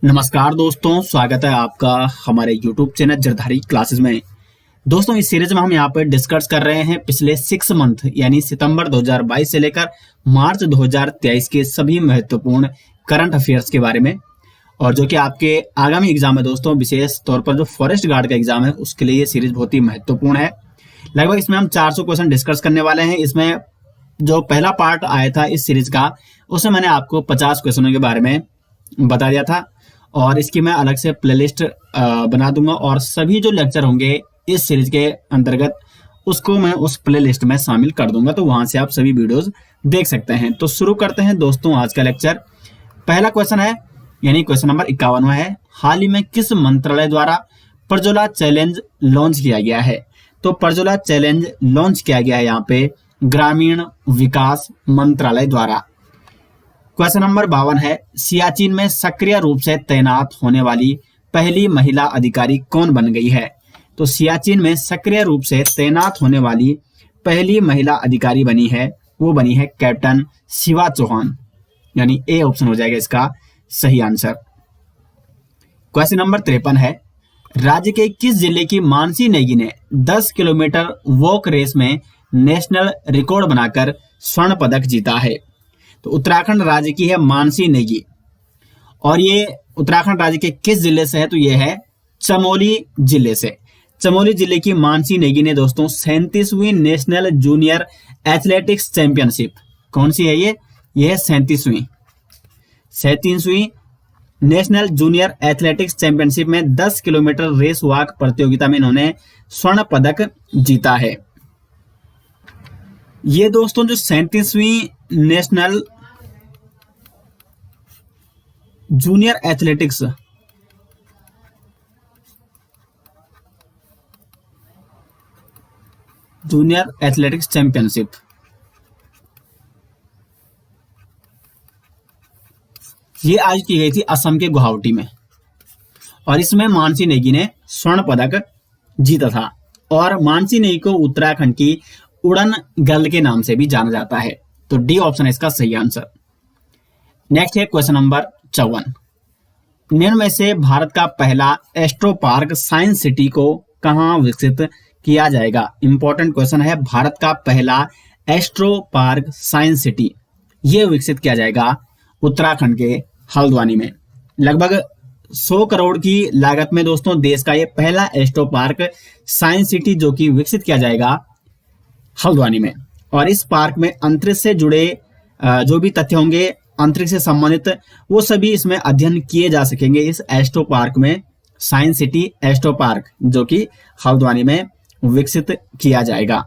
नमस्कार दोस्तों, स्वागत है आपका हमारे YouTube चैनल जरधारी क्लासेस में। दोस्तों, इस सीरीज में हम यहाँ पे डिस्कस कर रहे हैं पिछले 6 मंथ यानी सितंबर 2022 से लेकर मार्च 2023 के सभी महत्वपूर्ण करंट अफेयर्स के बारे में, और जो कि आपके आगामी एग्जाम है दोस्तों, विशेष तौर पर जो फॉरेस्ट गार्ड का एग्जाम है उसके लिए ये सीरीज बहुत ही महत्वपूर्ण है। लगभग इसमें हम 400 क्वेश्चन डिस्कस करने वाले हैं। इसमें जो पहला पार्ट आया था इस सीरीज का, उसमें मैंने आपको 50 क्वेश्चनों के बारे में बता दिया था, और इसकी मैं अलग से प्लेलिस्ट बना दूंगा, और सभी जो लेक्चर होंगे इस सीरीज के अंतर्गत उसको मैं उस प्लेलिस्ट में शामिल कर दूंगा, तो वहां से आप सभी वीडियोस देख सकते हैं। तो शुरू करते हैं दोस्तों आज का लेक्चर। पहला क्वेश्चन है यानी क्वेश्चन नंबर 51 है, हाल ही में किस मंत्रालय द्वारा प्रज्वला चैलेंज लॉन्च किया गया है? तो प्रज्वला चैलेंज लॉन्च किया गया है यहाँ पे ग्रामीण विकास मंत्रालय द्वारा। क्वेश्चन नंबर 52 है, सियाचिन में सक्रिय रूप से तैनात होने वाली पहली महिला अधिकारी कौन बन गई है? तो सियाचिन में सक्रिय रूप से तैनात होने वाली पहली महिला अधिकारी बनी है, वो बनी है कैप्टन शिवा चौहान, यानी ए ऑप्शन हो जाएगा इसका सही आंसर। क्वेश्चन नंबर 53 है, राज्य के किस जिले की मानसी नेगी ने 10 किलोमीटर वॉक रेस में नेशनल रिकॉर्ड बनाकर स्वर्ण पदक जीता है? तो उत्तराखंड राज्य की है मानसी नेगी, और ये उत्तराखंड राज्य के किस जिले से है? तो ये है चमोली जिले से। चमोली जिले की मानसी नेगी ने दोस्तों 37वीं नेशनल जूनियर एथलेटिक्स चैंपियनशिप, कौन सी है ये है 37वीं नेशनल जूनियर एथलेटिक्स चैंपियनशिप में 10 किलोमीटर रेस वॉक प्रतियोगिता में इन्होंने स्वर्ण पदक जीता है। ये दोस्तों जो 37वीं नेशनल जूनियर एथलेटिक्स चैंपियनशिप, ये आज की गई थी असम के गुवाहाटी में, और इसमें मानसी नेगी ने स्वर्ण पदक जीता था। और मानसी नेगी को उत्तराखंड की उड़न गर्ल के नाम से भी जाना जाता है, तो डी ऑप्शन है इसका सही आंसर। नेक्स्ट है क्वेश्चन नंबर 54, निम्न में से भारत का पहला एस्ट्रो पार्क साइंस सिटी को कहां विकसित किया जाएगा? इंपॉर्टेंट क्वेश्चन है, भारत का पहला एस्ट्रो पार्क साइंस सिटी ये विकसित किया जाएगा उत्तराखंड के हल्द्वानी में। लगभग 100 करोड़ की लागत में दोस्तों देश का ये पहला एस्ट्रो पार्क साइंस सिटी जो कि विकसित किया जाएगा हल्द्वानी में। और इस पार्क में अंतरिक्ष से जुड़े जो भी तथ्य होंगे, अंतरिक्ष से संबंधित, वो सभी इसमें अध्ययन किए जा सकेंगे इस एस्ट्रो पार्क में। साइंस सिटी एस्ट्रो पार्क जो कि हल्द्वानी में विकसित किया जाएगा।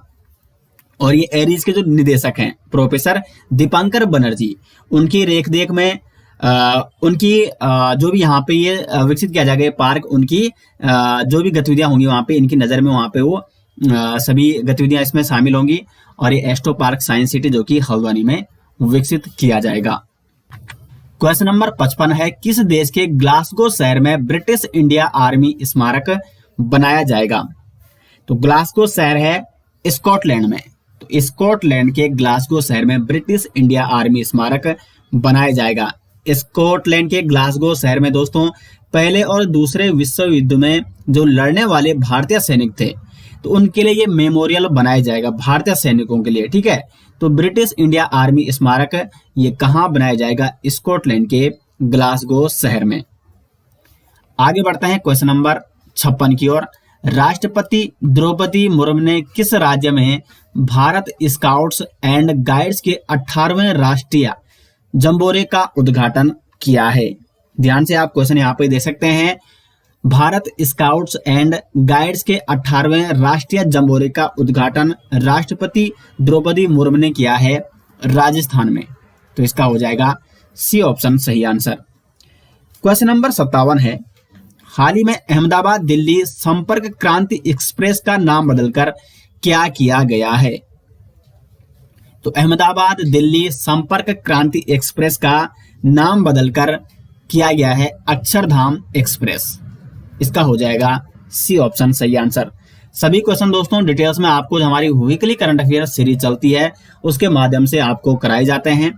और ये एरीज के जो निदेशक हैं प्रोफेसर दीपांकर बनर्जी, उनकी रेखदेख में उनकी जो भी यहाँ पे ये विकसित किया जाएगा पार्क, उनकी जो भी गतिविधियां होंगी वहाँ पे, इनकी नज़र में वहाँ पे वो सभी गतिविधियां इसमें शामिल होंगी, और ये एस्ट्रो पार्क साइंस सिटी जो कि हल्द्वानी में विकसित किया जाएगा। क्वेश्चन नंबर 55 है, किस देश के ग्लासगो शहर में ब्रिटिश इंडिया आर्मी स्मारक बनाया जाएगा? तो ग्लासगो शहर है स्कॉटलैंड में, तो स्कॉटलैंड के ग्लासगो शहर में ब्रिटिश इंडिया आर्मी स्मारक बनाया जाएगा। स्कॉटलैंड के ग्लासगो शहर में दोस्तों पहले और दूसरे विश्व युद्ध में जो लड़ने वाले भारतीय सैनिक थे, तो उनके लिए ये मेमोरियल बनाया जाएगा, भारतीय सैनिकों के लिए, ठीक है। तो ब्रिटिश इंडिया आर्मी स्मारक ये कहाँ बनाया जाएगा? स्कॉटलैंड के ग्लासगो शहर में। आगे बढ़ते हैं क्वेश्चन नंबर 56 की ओर, राष्ट्रपति द्रौपदी मुर्मू ने किस राज्य में भारत स्काउट्स एंड गाइड्स के 18वें राष्ट्रीय जंबोरे का उद्घाटन किया है? ध्यान से आप क्वेश्चन यहाँ पे देख सकते हैं, भारत स्काउट्स एंड गाइड्स के 18वें राष्ट्रीय जंबोरे का उद्घाटन राष्ट्रपति द्रौपदी मुर्मू ने किया है राजस्थान में, तो इसका हो जाएगा सी ऑप्शन सही आंसर। क्वेश्चन नंबर 57 है, हाल ही में अहमदाबाद दिल्ली संपर्क क्रांति एक्सप्रेस का नाम बदलकर क्या किया गया है? तो अहमदाबाद दिल्ली संपर्क क्रांति एक्सप्रेस का नाम बदलकर किया गया है अक्षरधाम एक्सप्रेस, इसका हो जाएगा सी ऑप्शन सही आंसर। सभी क्वेश्चन दोस्तों डिटेल्स में आपको जो हमारी वीकली करंट अफेयर सीरीज चलती है उसके माध्यम से आपको कराए जाते हैं,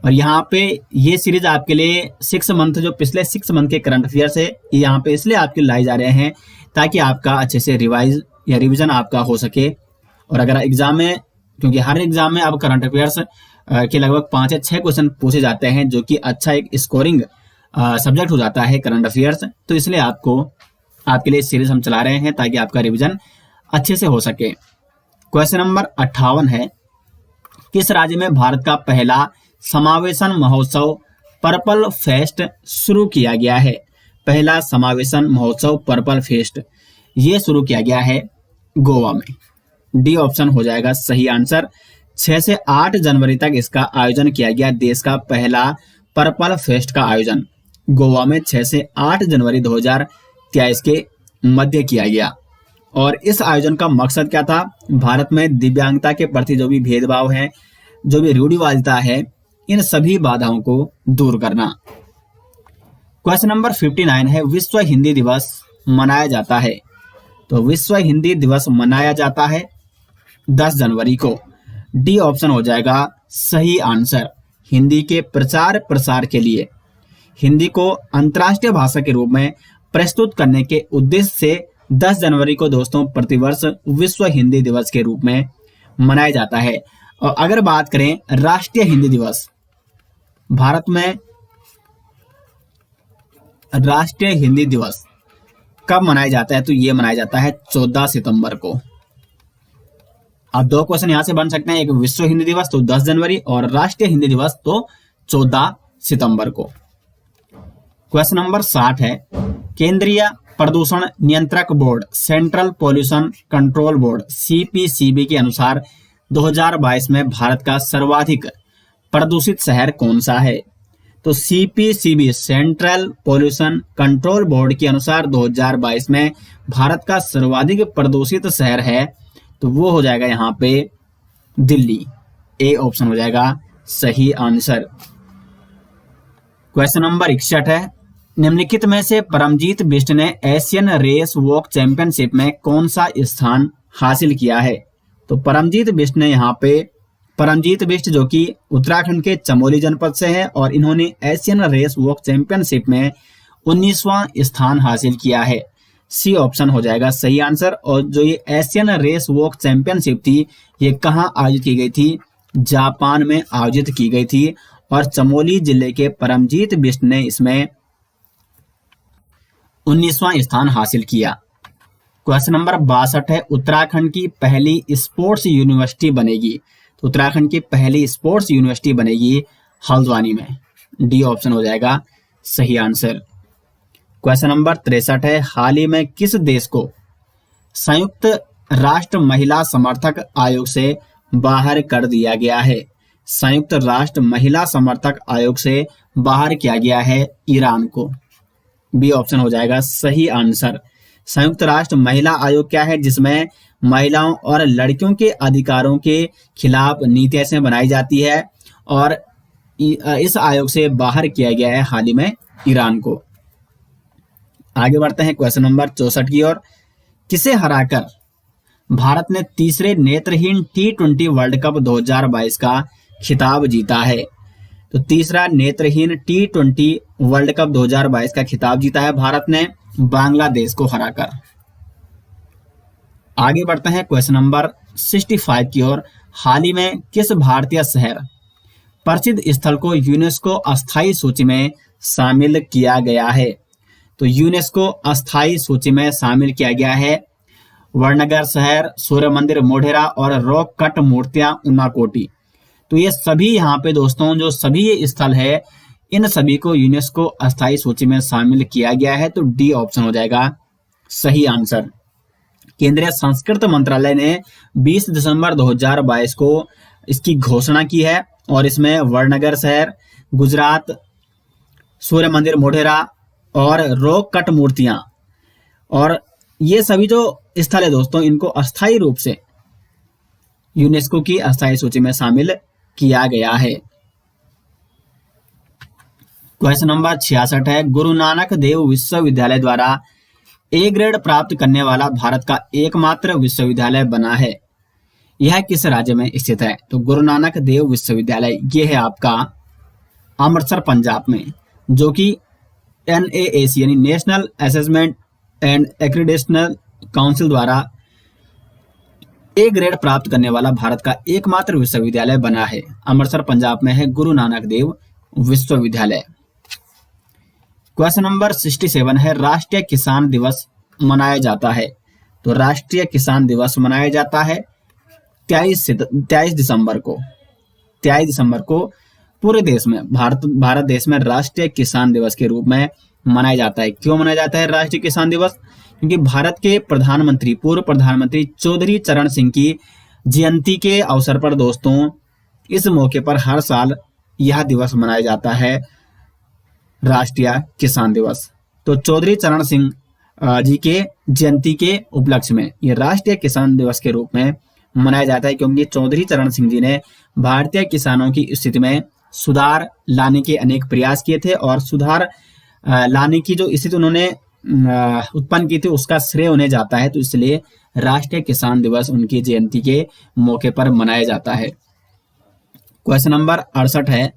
और यहाँ पे ये सीरीज आपके लिए 6 मंथ, जो पिछले 6 मंथ के करंट अफेयर्स है, ये यहाँ पे इसलिए आपके लाई जा रहे हैं ताकि आपका अच्छे से रिवाइज या रिवीजन आपका हो सके। और अगर एग्जाम में, क्योंकि हर एग्जाम में अब करंट अफेयर्स के लगभग 5 या 6 क्वेश्चन पूछे जाते हैं, जो कि अच्छा एक स्कोरिंग सब्जेक्ट हो जाता है करंट अफेयर्स, तो इसलिए आपके लिए सीरीज हम चला रहे हैं ताकि आपका रिवीजन अच्छे से हो सके। क्वेश्चन नंबर 58 है, किस राज्य में भारत का पहला समावेशन महोत्सव पर्पल फेस्ट शुरू किया गया है? पहला समावेशन महोत्सव पर्पल फेस्ट ये शुरू किया गया है गोवा में। डी ऑप्शन हो जाएगा सही आंसर। 6 से 8 जनवरी तक इसका आयोजन किया गया। देश का पहला पर्पल फेस्ट का आयोजन गोवा में 6 से 8 जनवरी 2023 के मध्य किया गया। और इस आयोजन का मकसद क्या था? भारत में दिव्यांगता के प्रति जो भी भेदभाव है, जो भी रूढ़िवादिता है, इन सभी बाधाओं को दूर करना। क्वेश्चन नंबर 59 है, विश्व हिंदी दिवस मनाया जाता है? तो विश्व हिंदी दिवस मनाया जाता है 10 जनवरी को। डी ऑप्शन हो जाएगा सही आंसर। हिंदी के प्रचार प्रसार के लिए, हिंदी को अंतर्राष्ट्रीय भाषा के रूप में प्रस्तुत करने के उद्देश्य से 10 जनवरी को दोस्तों प्रतिवर्ष विश्व हिंदी दिवस के रूप में मनाया जाता है। और अगर बात करें राष्ट्रीय हिंदी दिवस, भारत में राष्ट्रीय हिंदी दिवस कब मनाया जाता है? तो ये मनाया जाता है 14 सितंबर को। अब 2 क्वेश्चन यहां से बन सकते हैं, एक विश्व हिंदी दिवस तो 10 जनवरी और राष्ट्रीय हिंदी दिवस तो 14 सितंबर को। क्वेश्चन नंबर 60 है, केंद्रीय प्रदूषण नियंत्रक board central pollution control board CPCB के अनुसार 2022 में भारत का सर्वाधिक प्रदूषित शहर कौन सा है? तो CPCB central pollution control board के अनुसार 2022 में भारत का सर्वाधिक प्रदूषित शहर है, तो वो हो जाएगा यहाँ पे दिल्ली। ए ऑप्शन हो जाएगा सही आंसर। क्वेश्चन नंबर 61 है, निम्नलिखित में से परमजीत बिष्ट ने एशियन रेस वॉक चैंपियनशिप में कौन सा स्थान हासिल किया है? तो परमजीत बिष्ट ने यहाँ पे, परमजीत बिष्ट जो कि उत्तराखंड के चमोली जनपद से है और इन्होंने एशियन रेस वॉक चैंपियनशिप में 19वां स्थान हासिल किया है। सी ऑप्शन हो जाएगा सही आंसर। और जो ये एशियन रेस वॉक चैंपियनशिप थी, ये कहाँ आयोजित की गई थी? जापान में आयोजित की गई थी और चमोली जिले के परमजीत बिष्ट ने इसमें 19वां स्थान हासिल किया। क्वेश्चन नंबर 62 है, उत्तराखंड की पहली स्पोर्ट्स यूनिवर्सिटी बनेगी? तो उत्तराखंड की पहली स्पोर्ट्स यूनिवर्सिटी बनेगी हल्द्वानी में। डी ऑप्शन हो जाएगा सही आंसर। क्वेश्चन नंबर 63 है, हाल ही में किस देश को संयुक्त राष्ट्र महिला समर्थक आयोग से बाहर कर दिया गया है? संयुक्त राष्ट्र महिला समर्थक आयोग से बाहर किया गया है ईरान को। बी ऑप्शन हो जाएगा सही आंसर। संयुक्त राष्ट्र महिला आयोग क्या है? जिसमें महिलाओं और लड़कियों के अधिकारों के खिलाफ नीतियां बनाई जाती है और इस आयोग से बाहर किया गया है हाल ही में ईरान को। आगे बढ़ते हैं क्वेश्चन नंबर 64 की ओर। किसे हराकर भारत ने तीसरे नेत्रहीन T20 वर्ल्ड कप 2022 का खिताब जीता है? तो तीसरा नेत्रहीन T20 वर्ल्ड कप 2022 का खिताब जीता है भारत ने बांग्लादेश को हराकर। आगे बढ़ते हैं क्वेश्चन नंबर 65 की ओर। हाल ही में किस भारतीय शहर प्रसिद्ध स्थल को यूनेस्को अस्थायी सूची में शामिल किया गया है? तो यूनेस्को अस्थायी सूची में शामिल किया गया है वड़नगर शहर, सूर्य मंदिर मोढेरा और रॉक कट मूर्तियां उनाकोटी। तो ये सभी यहाँ पे दोस्तों, जो सभी ये स्थल है, इन सभी को यूनेस्को अस्थायी सूची में शामिल किया गया है। तो डी ऑप्शन हो जाएगा सही आंसर। केंद्रीय संस्कृति मंत्रालय ने 20 दिसंबर 2022 को इसकी घोषणा की है और इसमें वड़नगर शहर, गुजरात, सूर्य मंदिर मोढेरा और रॉक कट मूर्तियां और ये सभी जो स्थल है दोस्तों, इनको अस्थायी रूप से यूनेस्को की अस्थायी सूची में शामिल किया गया है। क्वेश्चन नंबर 66 है, गुरु नानक देव विश्वविद्यालय द्वारा ए ग्रेड प्राप्त करने वाला भारत का एकमात्र विश्वविद्यालय बना है। यह किस राज्य में स्थित है? तो गुरु नानक देव विश्वविद्यालय ये है आपका अमृतसर पंजाब में, जो कि NAAC यानी नेशनल असेसमेंट एंड एक्रीडेशनल काउंसिल द्वारा A ग्रेड प्राप्त करने वाला भारत का एकमात्र विश्वविद्यालय बना है। अमृतसर पंजाब में है गुरु नानक देव विश्वविद्यालय। क्वेश्चन नंबर 67 है, राष्ट्रीय किसान दिवस मनाया जाता है। तो राष्ट्रीय किसान दिवस मनाया जाता है 23 दिसंबर को। 23 दिसंबर को पूरे देश में, भारत देश में राष्ट्रीय किसान दिवस के रूप में मनाया जाता है। क्यों मनाया जाता है राष्ट्रीय किसान दिवस? क्योंकि भारत के प्रधानमंत्री, पूर्व प्रधानमंत्री चौधरी चरण सिंह की जयंती के अवसर पर दोस्तों, इस मौके पर हर साल यह दिवस मनाया जाता है, राष्ट्रीय किसान दिवस। तो चौधरी चरण सिंह जी के जयंती के उपलक्ष्य में यह राष्ट्रीय किसान दिवस के रूप में मनाया जाता है, क्योंकि चौधरी चरण सिंह जी ने भारतीय किसानों की स्थिति में सुधार लाने के अनेक प्रयास किए थे, और सुधार लाने की जो स्थिति उन्होंने उत्पन्न की थी उसका श्रेय उन्हें जाता है। तो इसलिए राष्ट्रीय किसान दिवस उनकी जयंती के मौके पर मनाया जाता है। क्वेश्चन नंबर 68 है,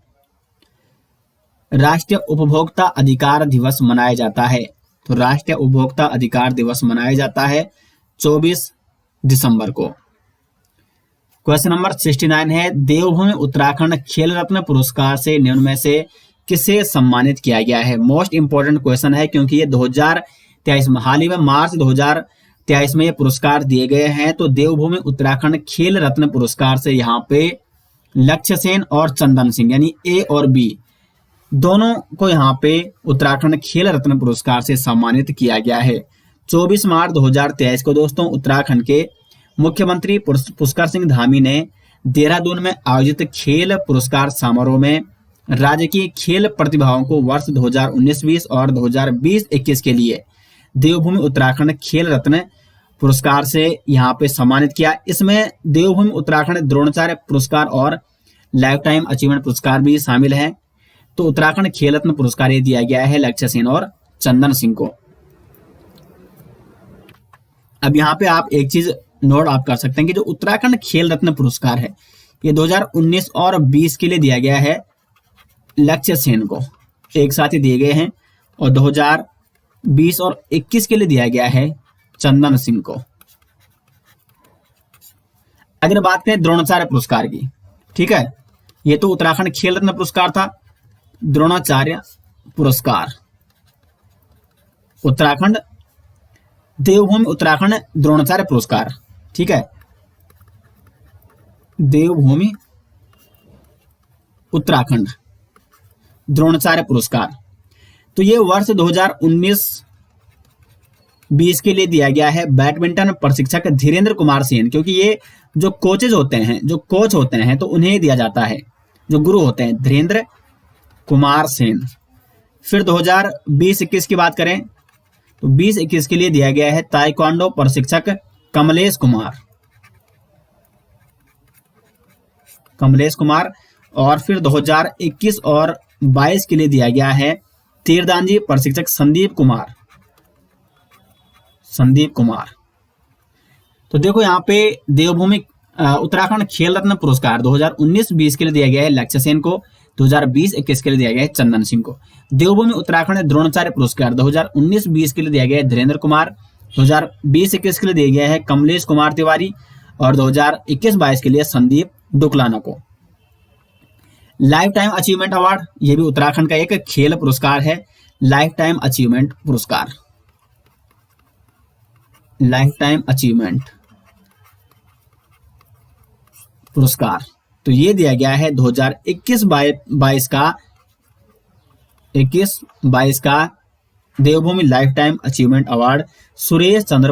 राष्ट्रीय उपभोक्ता अधिकार दिवस मनाया जाता है। तो राष्ट्रीय उपभोक्ता अधिकार दिवस मनाया जाता है 24 दिसंबर को। क्वेश्चन नंबर 69 है, देवभूमि उत्तराखंड खेल रत्न पुरस्कार से निम्न में से किसे सम्मानित किया गया है? मोस्ट इंपोर्टेंट क्वेश्चन है, क्योंकि ये 2023 में, हाल ही में मार्च 2023 में ये पुरस्कार दिए गए हैं। तो देवभूमि उत्तराखंड खेल रत्न पुरस्कार से यहाँ पे लक्ष्य सेन और चंदन सिंह यानी A और B दोनों को यहाँ पे उत्तराखंड खेल रत्न पुरस्कार से सम्मानित किया गया है। 24 मार्च 2023 को दोस्तों उत्तराखंड के मुख्यमंत्री पुष्कर सिंह धामी ने देहरादून में आयोजित खेल पुरस्कार समारोह में राज्य की खेल प्रतिभाओं को वर्ष 2019-20 और 2020-21 के लिए देवभूमि उत्तराखंड खेल रत्न पुरस्कार से यहाँ पे सम्मानित किया। इसमें देवभूमि उत्तराखंड द्रोणाचार्य पुरस्कार और लाइफ टाइम अचीवमेंट पुरस्कार भी शामिल है। तो उत्तराखंड खेल रत्न पुरस्कार ये दिया गया है लक्ष्य सेन और चंदन सिंह को। अब यहाँ पे आप एक चीज नोट आप कर सकते हैं कि जो उत्तराखंड खेल रत्न पुरस्कार है ये 2019 और 20 के लिए दिया गया है लक्ष्य सेन को, एक साथ ही दिए गए हैं, और 2020 और 21 के लिए दिया गया है चंदन सिंह को। अगर बात करें द्रोणाचार्य पुरस्कार की, ठीक है, ये तो उत्तराखंड खेल रत्न पुरस्कार था। द्रोणाचार्य पुरस्कार उत्तराखंड, देवभूमि उत्तराखंड द्रोणाचार्य पुरस्कार, ठीक है, देवभूमि उत्तराखंड द्रोणाचार्य पुरस्कार। तो ये वर्ष 2019-20 के लिए दिया गया है बैडमिंटन प्रशिक्षक धीरेन्द्र कुमार सेन, क्योंकि ये जो कोचेज होते हैं, जो कोच होते हैं, तो उन्हें दिया जाता है, जो गुरु होते हैं, धीरेन्द्र कुमार सेन। फिर 2020-21 की बात करें तो 20-21 के लिए दिया गया है ताइक्वांडो प्रशिक्षक कमलेश कुमार। और फिर 2021 और 22 के लिए दिया गया है तीरंदाजी प्रशिक्षक संदीप कुमार। तो देखो यहाँ पे देवभूमि उत्तराखंड खेल रत्न पुरस्कार 2019-20 के लिए दिया गया है लक्ष्य सेन को, 2020-21 के लिए दिया गया है चंदन सिंह को। देवभूमि उत्तराखंड द्रोणाचार्य पुरस्कार 2019-20 के लिए दिया गया है धीरेन्द्र कुमार, 2020-21 के लिए दिया गया है कमलेश कुमार तिवारी, और 2021-22 के लिए संदीप डुकलाना को। लाइफ टाइम अचीवमेंट अवार्ड, ये भी उत्तराखंड का एक खेल पुरस्कार है, लाइफ टाइम अचीवमेंट पुरस्कार, लाइफ टाइम अचीवमेंट पुरस्कार। तो ये दिया गया है 2021-22 का Devbhoomi lifetime achievement award Suresh Chandra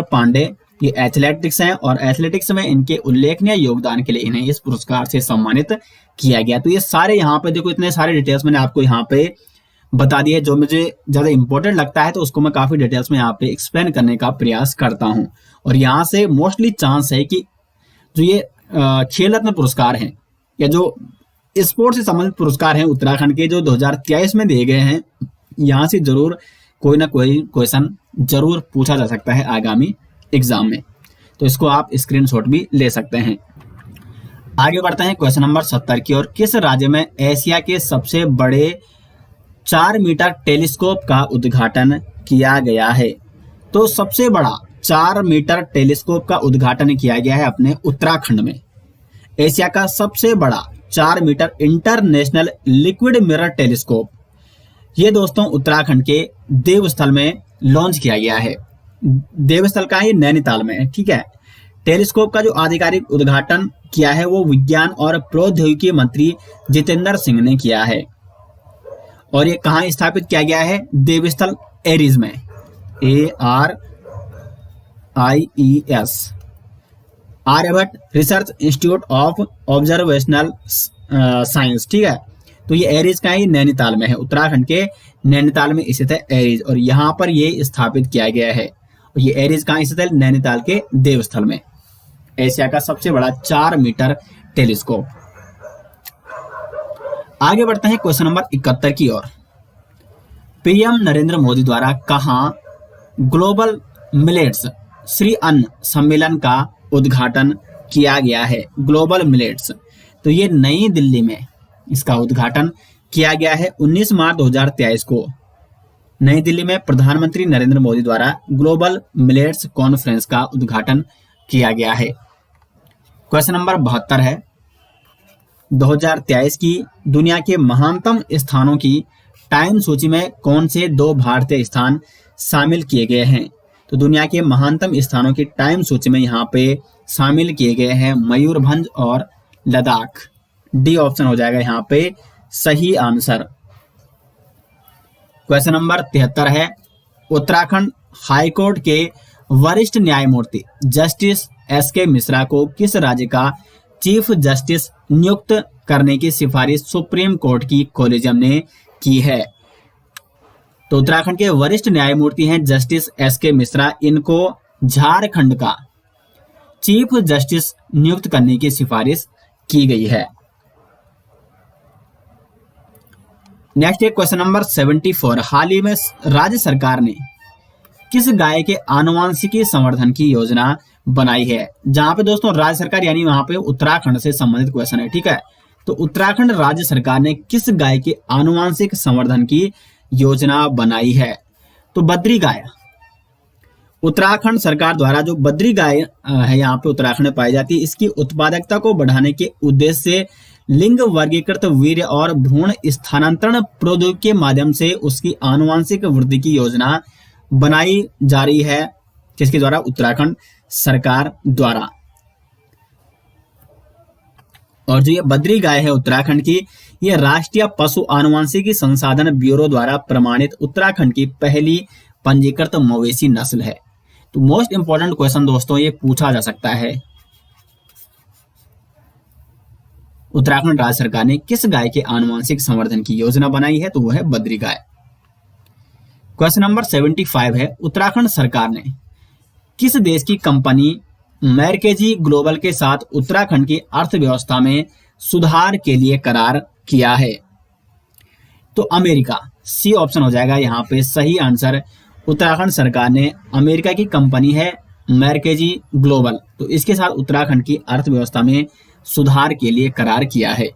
Pandey. ये एथलेटिक्स हैं, और एथलेटिक्स में इनके उल्लेखनीय योगदान के लिए इन्हें इस पुरस्कार से सम्मानित किया गया। तो ये सारे यहाँ पे देखो, इतने सारे डिटेल्स मैंने आपको यहाँ पे बता दिए, जो मुझे ज्यादा इंपॉर्टेंट लगता है तो उसको मैं काफी डिटेल्स में यहाँ पे एक्सप्लेन करने का प्रयास करता हूँ। और यहाँ से मोस्टली चांस है कि जो ये खेल रत्न पुरस्कार हैं या जो स्पोर्ट्स से संबंधित पुरस्कार हैं उत्तराखंड के, जो 2023 में दिए गए हैं, यहाँ से जरूर कोई ना कोई क्वेश्चन जरूर पूछा जा सकता है आगामी एग्जाम में। तो इसको आप स्क्रीनशॉट भी ले सकते हैं। आगे बढ़ते हैं क्वेश्चन नंबर 70 की ओर। किस राज्य में एशिया के सबसे बड़े 4 मीटर टेलीस्कोप का उद्घाटन किया गया है? तो सबसे बड़ा 4 मीटर टेलीस्कोप का उद्घाटन किया गया है अपने उत्तराखंड में। एशिया का सबसे बड़ा 4 metre international liquid mirror telescope, ये दोस्तों उत्तराखंड के देवस्थल में लॉन्च किया गया है। देवस्थल का ही नैनीताल में है, ठीक है। टेलीस्कोप का जो आधिकारिक उद्घाटन किया है वो विज्ञान और प्रौद्योगिकी मंत्री जितेंद्र सिंह ने किया है। और ये कहाँ स्थापित किया गया है? देवस्थल एरीज में, ARIES, Aryabhatta research institute of observational science, ठीक है। तो ये एरीज का ही नैनीताल में है, उत्तराखंड के नैनीताल में स्थित है एरीज, और यहाँ पर ये स्थापित किया गया है। और ये एरीज कहाँ स्थित है? नैनीताल के देवस्थल में। एशिया का सबसे बड़ा 4 मीटर टेलीस्कोप। आगे बढ़ते हैं क्वेश्चन नंबर 71 की ओर। पीएम नरेंद्र मोदी द्वारा कहाँ ग्लोबल मिलेट्स श्री अन्न सम्मेलन का उद्घाटन किया गया है? ग्लोबल मिलेट्स, तो ये नई दिल्ली में इसका उद्घाटन किया गया है 19 मार्च 2023 को। नई दिल्ली में प्रधानमंत्री नरेंद्र मोदी द्वारा ग्लोबल मिलेट्स कॉन्फ्रेंस का उद्घाटन किया गया है। क्वेश्चन नंबर 72 है, 2023 की दुनिया के महानतम स्थानों की टाइम सूची में कौन से 2 भारतीय स्थान शामिल किए गए हैं? तो दुनिया के महानतम स्थानों की टाइम सूची में यहाँ पे शामिल किए गए हैं मयूरभंज और लद्दाख। डी ऑप्शन हो जाएगा यहाँ पे सही आंसर। क्वेश्चन नंबर 73 है, उत्तराखंड हाईकोर्ट के वरिष्ठ न्यायमूर्ति जस्टिस एसके मिश्रा को किस राज्य का चीफ जस्टिस नियुक्त करने की सिफारिश सुप्रीम कोर्ट की कोलेजियम ने की है? तो उत्तराखंड के वरिष्ठ न्यायमूर्ति हैं जस्टिस एसके मिश्रा, इनको झारखंड का चीफ जस्टिस नियुक्त करने की सिफारिश की गई है। नेक्स्ट है क्वेश्चन नंबर 74। हाल ही में राज्य सरकार ने किस गाय के आनुवांशिकी संवर्धन की योजना बनाई है? जहां पे दोस्तों राज्य सरकार यानी वहां पे उत्तराखंड से संबंधित क्वेश्चन है, ठीक है। तो उत्तराखंड राज्य सरकार ने किस गाय के आनुवांशिक संवर्धन की योजना बनाई है? तो बद्री गाय। उत्तराखंड सरकार द्वारा जो बद्री गाय है यहाँ पे उत्तराखंड में पाई जाती है, इसकी उत्पादकता को बढ़ाने के उद्देश्य से लिंग वर्गीकृत वीर्य और भ्रूण स्थानांतरण प्रौद्योगिकी के माध्यम से उसकी आनुवांशिक वृद्धि की योजना बनाई जा रही है। किसके द्वारा? उत्तराखंड सरकार द्वारा। और जो ये बद्री गाय है उत्तराखंड की, ये राष्ट्रीय पशु आनुवांशिकी संसाधन ब्यूरो द्वारा प्रमाणित उत्तराखंड की पहली पंजीकृत मवेशी नस्ल है। तो मोस्ट इंपॉर्टेंट क्वेश्चन दोस्तों ये पूछा जा सकता है, उत्तराखंड राज्य सरकार ने किस गाय के आनुवांशिक संवर्धन की योजना बनाई है? तो वो है बद्री गाय। क्वेश्चन नंबर 75 है, उत्तराखंड सरकार ने किस देश की कंपनी मैर्केजी ग्लोबल के साथ उत्तराखंड की अर्थव्यवस्था में सुधार के लिए करार किया है? तो अमेरिका। सी ऑप्शन हो जाएगा यहाँ पे सही आंसर। उत्तराखंड सरकार ने अमेरिका की कंपनी है मैर्केजी ग्लोबल, तो इसके साथ उत्तराखंड की अर्थव्यवस्था में सुधार के लिए करार किया है।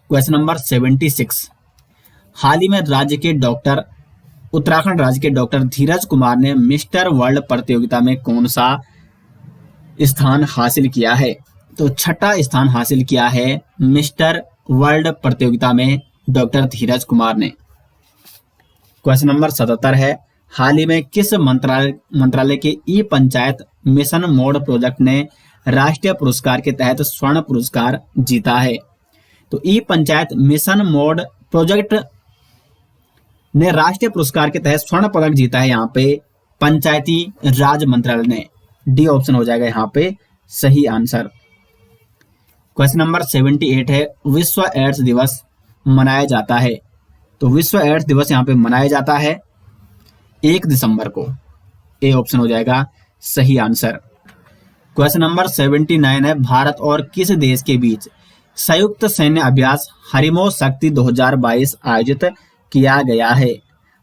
Question number 76। हाल ही में उत्तराखंड राज्य के डॉक्टर धीरज कुमार ने मिस्टर वर्ल्ड प्रतियोगिता में कौन सा स्थान हासिल किया है? तो 6ठा स्थान हासिल किया है मिस्टर वर्ल्ड प्रतियोगिता में डॉक्टर धीरज कुमार ने। क्वेश्चन नंबर 77 है, हाल ही में किस मंत्रालय के ई पंचायत मिशन मोड प्रोजेक्ट ने राष्ट्रीय पुरस्कार के तहत स्वर्ण पुरस्कार जीता है? तो ई पंचायत मिशन मोड प्रोजेक्ट ने राष्ट्रीय पुरस्कार के तहत स्वर्ण पदक जीता है यहाँ पे पंचायती राज मंत्रालय ने। डी ऑप्शन हो जाएगा यहाँ पे सही आंसर। क्वेश्चन नंबर 78 है, विश्व एड्स दिवस मनाया जाता है? तो विश्व एड्स दिवस यहाँ पे मनाया जाता है 1 दिसंबर को। ए ऑप्शन हो जाएगा सही आंसर। क्वेश्चन नंबर 79 है, भारत और किस देश के बीच संयुक्त सैन्य अभ्यास हरिमो शक्ति 2022 आयोजित किया गया है?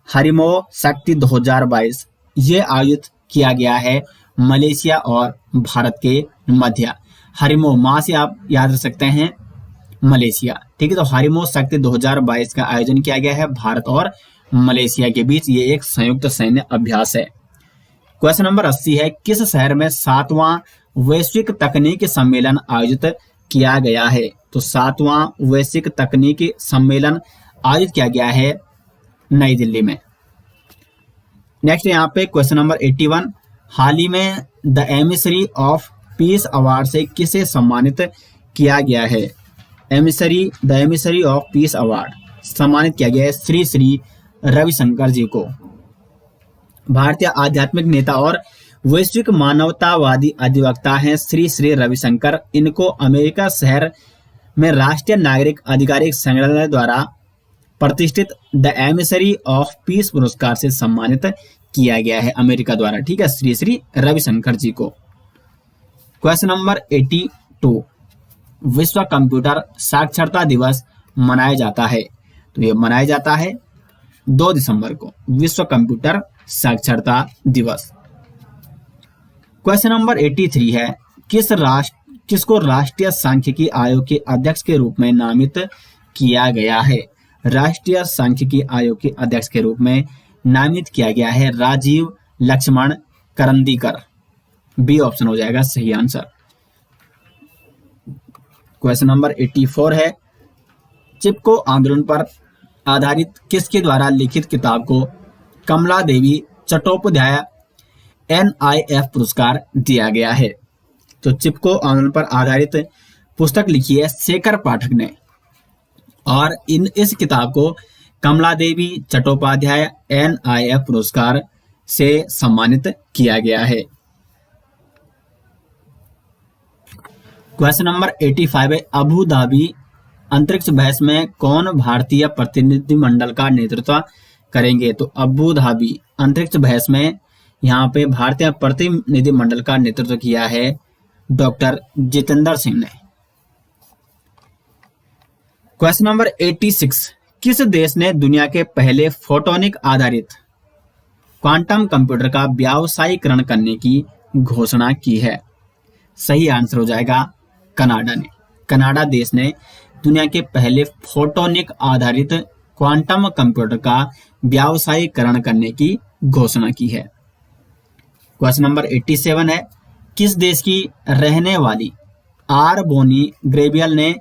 हरिमो शक्ति 2022 ये आयोजित किया गया है मलेशिया और भारत के मध्य। हरिमो माह से आप याद रख सकते हैं मलेशिया, ठीक है। तो हरिमो शक्ति 2022 का आयोजन किया गया है भारत और मलेशिया के बीच। ये एक संयुक्त सैन्य अभ्यास है। क्वेश्चन नंबर 80 है, किस शहर में 7वां वैश्विक तकनीकी सम्मेलन आयोजित किया गया है? तो 7वां वैश्विक तकनीकी सम्मेलन आयोजित किया गया है नई दिल्ली में। नेक्स्ट यहाँ पे क्वेश्चन नंबर 81, हाल ही में the emissary of peace award से किसे सम्मानित किया गया है? The emissary of peace award सम्मानित किया गया है श्री श्री रविशंकर जी को। भारतीय आध्यात्मिक नेता और वैश्विक मानवतावादी अधिवक्ता हैं श्री श्री रविशंकर। इनको अमेरिका शहर में राष्ट्रीय नागरिक आधिकारिक संगठन द्वारा प्रतिष्ठित द एमिसरी ऑफ पीस पुरस्कार से सम्मानित किया गया है अमेरिका द्वारा, ठीक है, श्री श्री रविशंकर जी को। क्वेश्चन नंबर 82, विश्व कंप्यूटर साक्षरता दिवस मनाया जाता है? तो ये मनाया जाता है 2 दिसंबर को, विश्व कंप्यूटर साक्षरता दिवस। क्वेश्चन नंबर 83 है, किसको राष्ट्रीय सांख्यिकी आयोग के अध्यक्ष के रूप में नामित किया गया है? राष्ट्रीय सांख्यिकी आयोग के अध्यक्ष के रूप में नामित किया गया है राजीव लक्ष्मण करंदीकर। बी ऑप्शन हो जाएगा सही आंसर। क्वेश्चन नंबर 84 है, चिपको आंदोलन पर आधारित किसके द्वारा लिखित किताब को कमला देवी चट्टोपाध्याय NIF पुरस्कार दिया गया है? तो चिपको आंदोलन पर आधारित पुस्तक लिखी है शेखर पाठक ने, और इस किताब को कमला देवी चट्टोपाध्याय NIF पुरस्कार से सम्मानित किया गया है। क्वेश्चन नंबर 85 है, अबू धाबी अंतरिक्ष बहस में कौन भारतीय प्रतिनिधिमंडल का नेतृत्व करेंगे? तो अबू धाबी अंतरिक्ष बहस में यहाँ पे भारतीय प्रतिनिधिमंडल का नेतृत्व किया है डॉक्टर जितेंद्र सिंह ने। क्वेश्चन नंबर 86, किस देश ने दुनिया के पहले फोटोनिक आधारित क्वांटम कंप्यूटर का व्यावसायीकरण करने की घोषणा की है? सही आंसर हो जाएगा कनाडा ने। कनाडा देश ने दुनिया के पहले फोटोनिक आधारित क्वांटम कंप्यूटर का व्यावसायीकरण करने की घोषणा की है। क्वेश्चन नंबर 87 है, किस देश की रहने वाली आर बोनी ग्रेबियल ने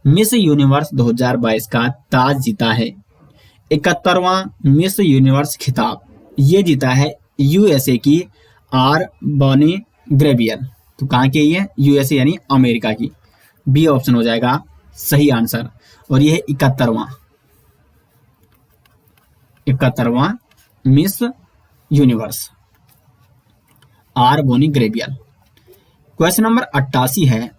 मिस यूनिवर्स 2022 का ताज जीता है? 71वां मिस यूनिवर्स खिताब ये जीता है USA की आर बोनी ग्रेबियल। तो कहाँ की है? USA यानी अमेरिका की। बी ऑप्शन हो जाएगा सही आंसर, और यह है 71वां Miss Universe R'Bonney Gabriel. Question number 88 है,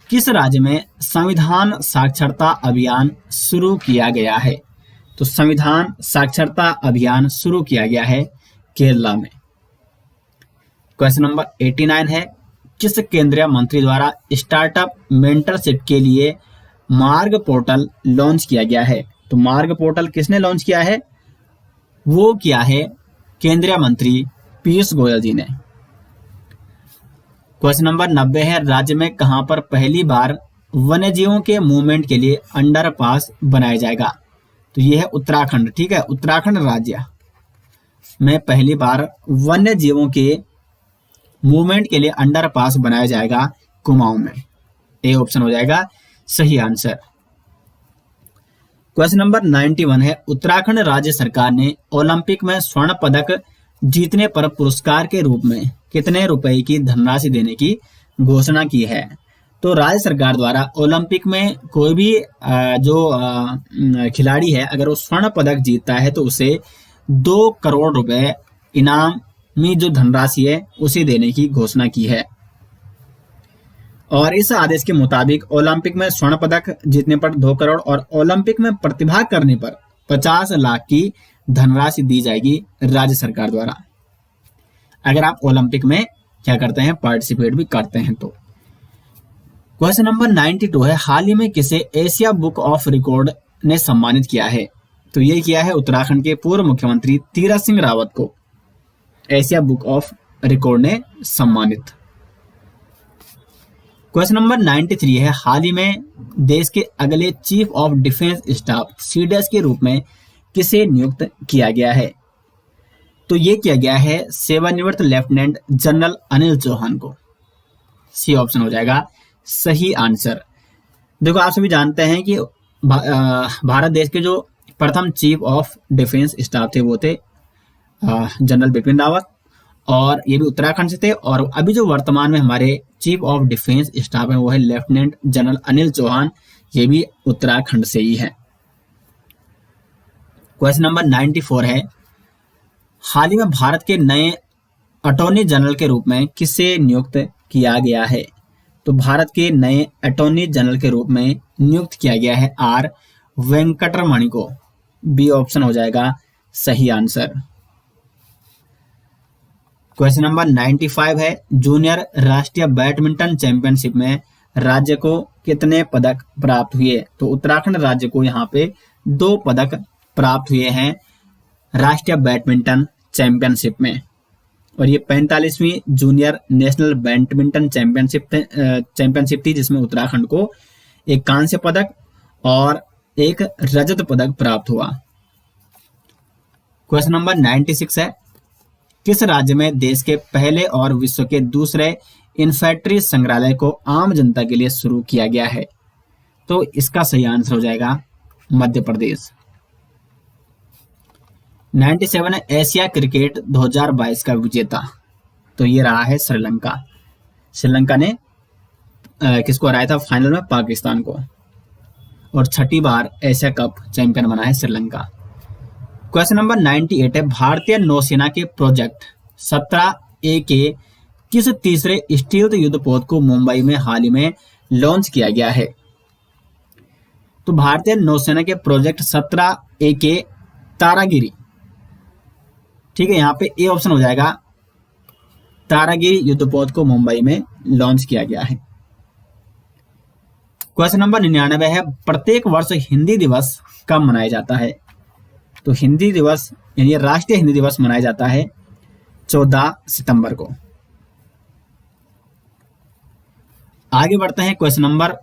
किस राज्य में संविधान साक्षरता अभियान शुरू किया गया है? तो संविधान साक्षरता अभियान शुरू किया गया है केरला में। क्वेश्चन नंबर 89 है, किस केंद्रीय मंत्री द्वारा स्टार्टअप मेंटरशिप के लिए मार्ग पोर्टल लॉन्च किया गया है? तो मार्ग पोर्टल किसने लॉन्च किया है? वो किया है केंद्रीय मंत्री पीयूष गोयल जी ने। क्वेश्चन नंबर 90 है, राज्य में कहां पर पहली बार वन्यजीवों के मूवमेंट के लिए अंडरपास बनाया जाएगा? तो यह है उत्तराखंड, ठीक है। उत्तराखंड राज्य में पहली बार वन्यजीवों के मूवमेंट के लिए अंडरपास बनाया जाएगा कुमाऊं में। ए ऑप्शन हो जाएगा सही आंसर। क्वेश्चन नंबर 91 है, उत्तराखंड राज्य सरकार ने ओलंपिक में स्वर्ण पदक जीतने पर पुरस्कार के रूप में कितने रुपए की धनराशि देने की घोषणा की है? तो राज्य सरकार द्वारा ओलंपिक में कोई भी जो खिलाड़ी है अगर वो स्वर्ण पदक जीतता है तो उसे 2 करोड़ रुपए इनाम में जो धनराशि है उसे देने की घोषणा की है। और इस आदेश के मुताबिक ओलंपिक में स्वर्ण पदक जीतने पर 2 करोड़ और ओलंपिक में प्रतिभाग करने पर 50 लाख की धनराशि दी जाएगी राज्य सरकार द्वारा, अगर आप ओलंपिक में क्या करते हैं, पार्टिसिपेट भी करते हैं तो। क्वेश्चन नंबर 92 है, हाल ही में किसे एशिया बुक ऑफ रिकॉर्ड ने सम्मानित किया है? तो ये किया है उत्तराखंड के पूर्व मुख्यमंत्री तीरथ सिंह रावत को एशिया बुक ऑफ रिकॉर्ड ने सम्मानित। क्वेश्चन नंबर 93 है, हाल ही में देश के अगले chief of defence staff CDS के रूप में किसे नियुक्त किया गया है? तो ये किया गया है सेवानिवृत्त लेफ्टिनेंट जनरल अनिल चौहान को। सी ऑप्शन हो जाएगा सही आंसर। देखो, आप सभी जानते हैं कि भारत देश के जो प्रथम चीफ ऑफ डिफेंस स्टाफ थे वो थे जनरल बिपिन रावत, और ये भी उत्तराखंड से थे। और अभी जो वर्तमान में हमारे चीफ ऑफ डिफेंस स्टाफ है वो है लेफ्टिनेंट जनरल अनिल चौहान, ये भी उत्तराखंड से ही है। क्वेश्चन नंबर 94 है, हाल ही में भारत के नए अटॉर्नी जनरल के रूप में किसे नियुक्त किया गया है? तो भारत के नए अटॉर्नी जनरल के रूप में नियुक्त किया गया है आर वेंकटरमणि को। बी ऑप्शन हो जाएगा सही आंसर। क्वेश्चन नंबर 95 है, जूनियर राष्ट्रीय बैडमिंटन चैंपियनशिप में राज्य को कितने पदक प्राप्त हुए? तो उत्तराखंड राज्य को यहाँ पे 2 पदक प्राप्त हुए हैं राष्ट्रीय बैडमिंटन चैंपियनशिप में, और ये 45वीं जूनियर नेशनल बैडमिंटन चैंपियनशिप थी, जिसमें उत्तराखंड को एक कांस्य पदक और एक रजत पदक प्राप्त हुआ। क्वेश्चन नंबर 96 है, किस राज्य में देश के पहले और विश्व के दूसरे इन्फेंट्री संग्रहालय को आम जनता के लिए शुरू किया गया है? तो इसका सही आंसर हो जाएगा मध्य प्रदेश। 97 है, एशिया क्रिकेट 2022 का विजेता, तो ये रहा है श्रीलंका। श्रीलंका ने किसको हराया था फाइनल में? पाकिस्तान को, और 6ठी बार एशिया कप चैंपियन बना है श्रीलंका। क्वेश्चन नंबर 98 है, भारतीय नौसेना के प्रोजेक्ट 17A के किस तीसरे स्टील्थ युद्धपोत को मुंबई में हाल ही में लॉन्च किया गया है? तो भारतीय नौसेना के प्रोजेक्ट 17A के तारागिरी, ठीक है, यहाँ पे ए ऑप्शन हो जाएगा, तारागिरी युद्धपोत को मुंबई में लॉन्च किया गया है। क्वेश्चन नंबर 99 है, प्रत्येक वर्ष हिंदी दिवस कब मनाया जाता है? तो हिंदी दिवस यानी राष्ट्रीय हिंदी दिवस मनाया जाता है 14 सितंबर को। आगे बढ़ते हैं, क्वेश्चन नंबर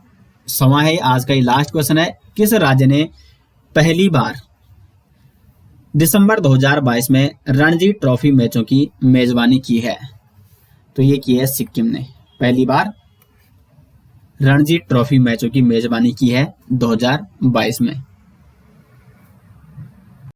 100 है, आज का ये लास्ट क्वेश्चन है, किस राज्य ने पहली बार दिसंबर 2022 में रणजी ट्रॉफी मैचों की मेजबानी की है? तो ये की है सिक्किम ने, पहली बार रणजी ट्रॉफी मैचों की मेजबानी की है 2022 में।